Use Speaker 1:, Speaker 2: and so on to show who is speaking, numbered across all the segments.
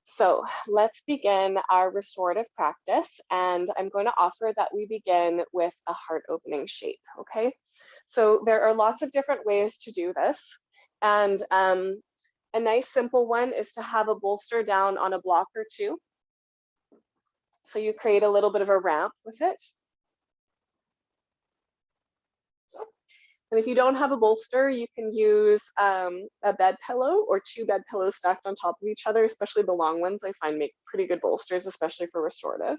Speaker 1: So let's begin our restorative practice, and I'm going to offer that we begin with a heart opening shape, okay? So there are lots of different ways to do this, and a nice simple one is to have a bolster down on a block or two. So you create a little bit of a ramp with it. And if you don't have a bolster, you can use a bed pillow or two bed pillows stacked on top of each other, especially the long ones I find make pretty good bolsters, especially for restorative.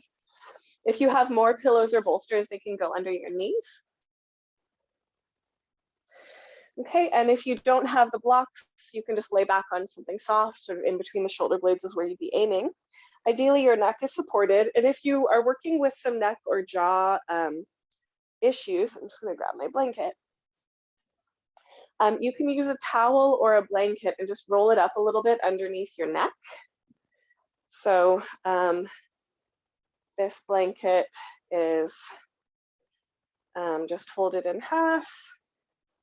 Speaker 1: If you have more pillows or bolsters, they can go under your knees. Okay, and if you don't have the blocks, you can just lay back on something soft, sort of in between the shoulder blades is where you'd be aiming. Ideally, your neck is supported. And if you are working with some neck or jaw issues, I'm just gonna grab my blanket. You can use a towel or a blanket and just roll it up a little bit underneath your neck. So this blanket is just folded in half.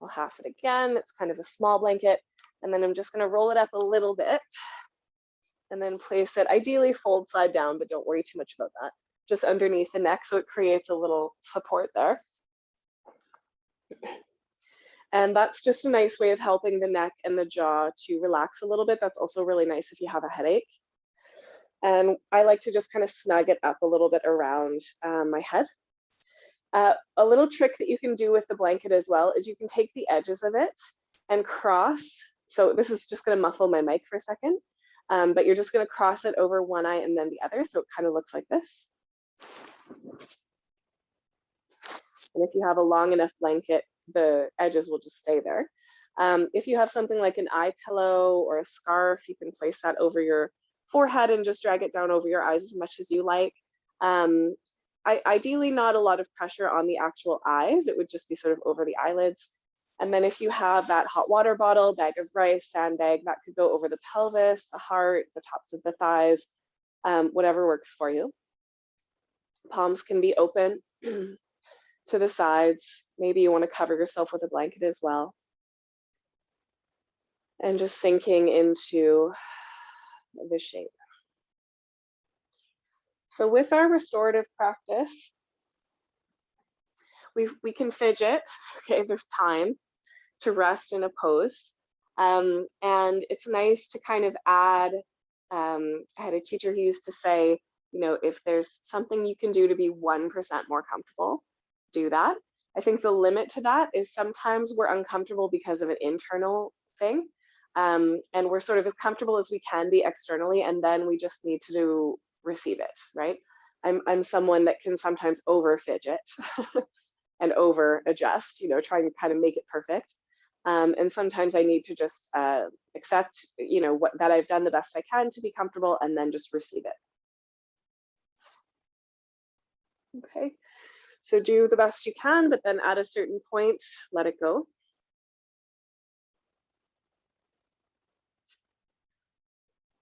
Speaker 1: I'll half it again. It's kind of a small blanket. And then I'm just going to roll it up a little bit and then place it, ideally fold side down, but don't worry too much about that. Just underneath the neck so it creates a little support there. And that's just a nice way of helping the neck and the jaw to relax a little bit. That's also really nice if you have a headache. And I like to just kind of snug it up a little bit around my head. A little trick that you can do with the blanket as well is you can take the edges of it and cross. So this is just going to muffle my mic for a second, but you're just going to cross it over one eye and then the other. So it kind of looks like this. And if you have a long enough blanket, the edges will just stay there. If you have something like an eye pillow or a scarf, you can place that over your forehead and just drag it down over your eyes as much as you like. Ideally, not a lot of pressure on the actual eyes. It would just be sort of over the eyelids. And then if you have that hot water bottle, bag of rice, sandbag, that could go over the pelvis, the heart, the tops of the thighs, whatever works for you. Palms can be open to the sides. Maybe you want to cover yourself with a blanket as well. And just sinking into the shape. So with our restorative practice, we can fidget, okay, there's time to rest in a pose. And it's nice to kind of add, I had a teacher who used to say, you know, if there's something you can do to be 1% more comfortable, do that. I think the limit to that is sometimes we're uncomfortable because of an internal thing. And we're sort of as comfortable as we can be externally, and then we just need to receive it, right? I'm someone that can sometimes over fidget and over adjust, you know, trying to kind of make it perfect. And sometimes I need to just accept, you know, that I've done the best I can to be comfortable and then just receive it. Okay, so do the best you can, but then at a certain point, let it go.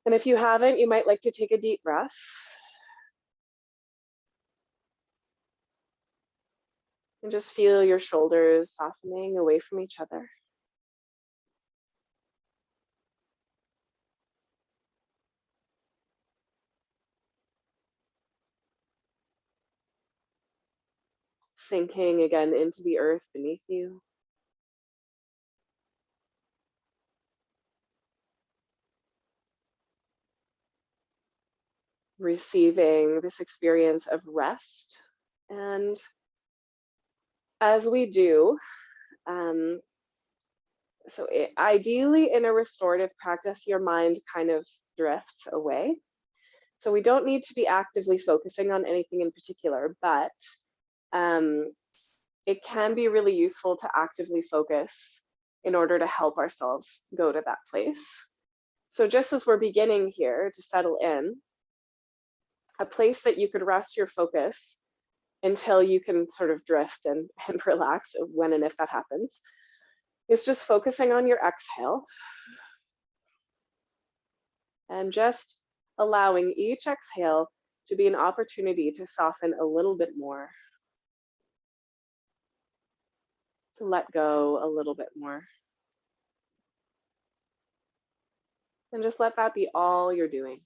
Speaker 1: And if you haven't, you might like to take a deep breath. And just feel your shoulders softening away from each other. Sinking again into the earth beneath you. Receiving this experience of rest. And as we do, ideally in a restorative practice, your mind kind of drifts away. So we don't need to be actively focusing on anything in particular, but it can be really useful to actively focus in order to help ourselves go to that place. So just as we're beginning here to settle in, a place that you could rest your focus until you can sort of drift and relax when and if that happens, is just focusing on your exhale and just allowing each exhale to be an opportunity to soften a little bit more, to let go a little bit more. And just let that be all you're doing.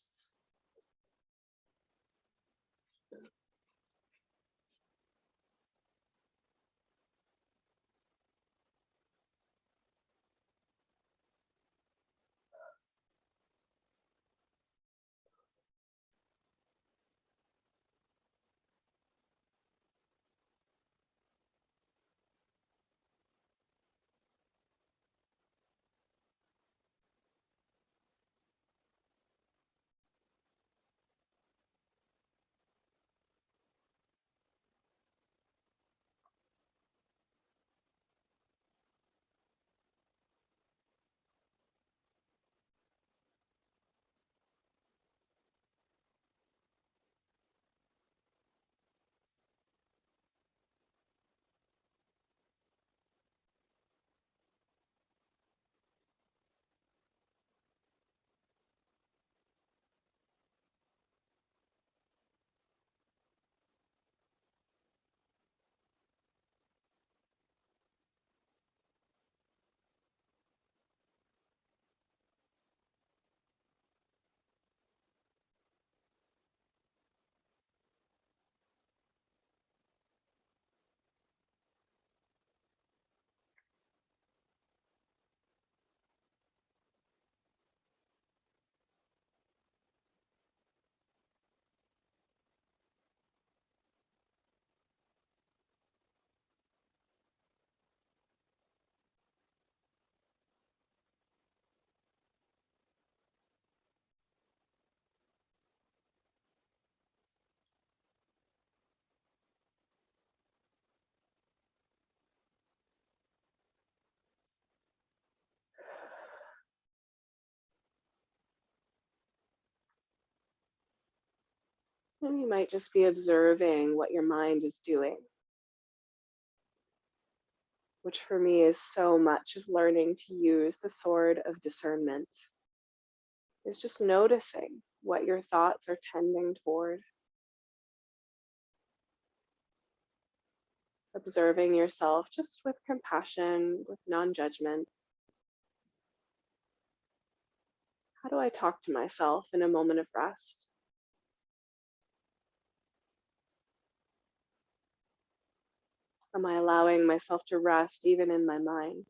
Speaker 1: And you might just be observing what your mind is doing, which for me is so much of learning to use the sword of discernment, is just noticing what your thoughts are tending toward, observing yourself just with compassion, with non-judgment. How do I talk to myself in a moment of rest? Am I allowing myself to rest even in my mind?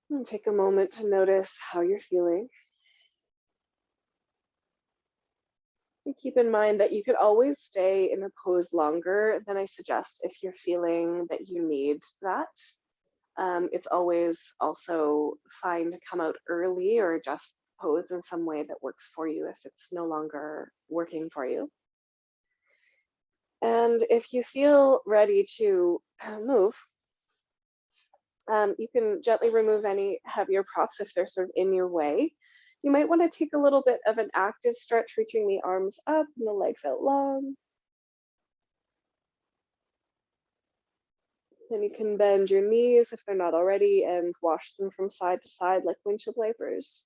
Speaker 1: And take a moment to notice how you're feeling. And keep in mind that you could always stay in a pose longer than I suggest if you're feeling that you need that. It's always also fine to come out early or adjust the pose in some way that works for you if it's no longer working for you. And if you feel ready to move, you can gently remove any heavier props if they're sort of in your way. You might want to take a little bit of an active stretch, reaching the arms up and the legs out long. Then you can bend your knees if they're not already and wash them from side to side like windshield wipers.